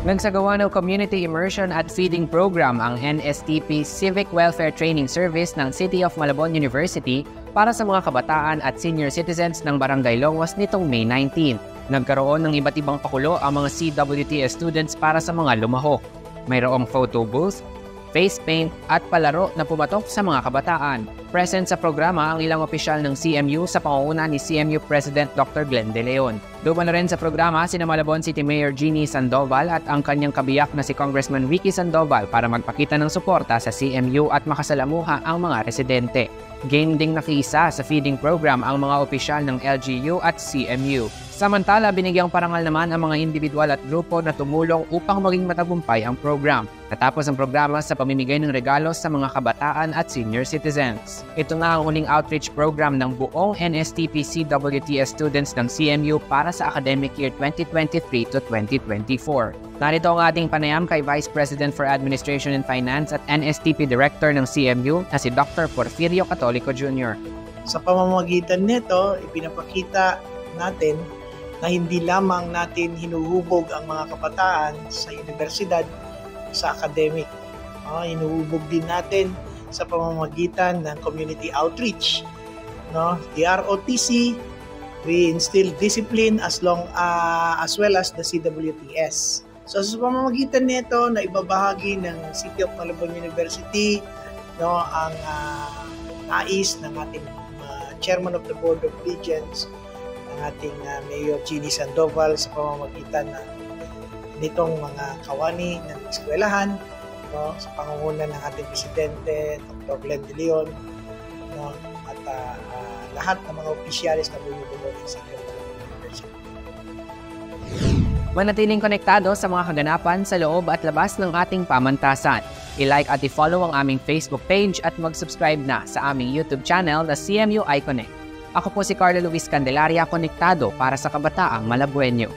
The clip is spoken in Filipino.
Nagsagawa ng Community Immersion at Feeding Program ang NSTP Civic Welfare Training Service ng City of Malabon University para sa mga kabataan at senior citizens ng Barangay Longwas nitong May 19. Nagkaroon ng iba't ibang pakulo ang mga CWTS students para sa mga lumahok. Mayroong photo booth, face paint at palaro na pumatok sa mga kabataan. Present sa programa ang ilang opisyal ng CMU sa pangunguna ni CMU President Dr. Glenn De Leon. Dumalo rin sa programa sina Malabon City Mayor Jeannie Sandoval at ang kanyang kabiyak na si Congressman Ricky Sandoval para magpakita ng suporta sa CMU at makasalamuha ang mga residente. Gain ding nakiisa sa feeding program ang mga opisyal ng LGU at CMU. Samantala, binigyang parangal naman ang mga individual at grupo na tumulong upang maging matagumpay ang program. Natapos ang programa sa pamimigay ng regalo sa mga kabataan at senior citizens. Ito na ang uling outreach program ng buong NSTP CWTS students ng CMU para sa academic year 2023 to 2024. Narito ang ating panayam kay Vice President for Administration and Finance at NSTP Director ng CMU na si Dr. Porfirio Catolico Jr. Sa pamamagitan nito, ipinapakita natin na hindi lamang natin hinuhubog ang mga kabataan sa universidad, sa academic. Hinuhubog din natin sa pamamagitan ng community outreach. The ROTC, we instill discipline as well as the CWTS. So sa pamamagitan nito na ibabahagi ng City of Malabon University ang nais ng ating Chairman of the Board of Regents, ang ating Mayor Jeannie Sandoval sa pamamagitan nitong mga kawani ng eskwelahan, sa pangunguna ng ating Presidente, Dr. Glenn De Leon, at lahat ng mga opisyalis na bumubuo ng City of Malabon University. Manatiling konektado sa mga kaganapan sa loob at labas ng ating pamantasan. I-like at i-follow ang aming Facebook page at mag-subscribe na sa aming YouTube channel na CMU iConnect. Ako po si Carlo Luis Candelaria, konektado para sa kabataang Malabueño.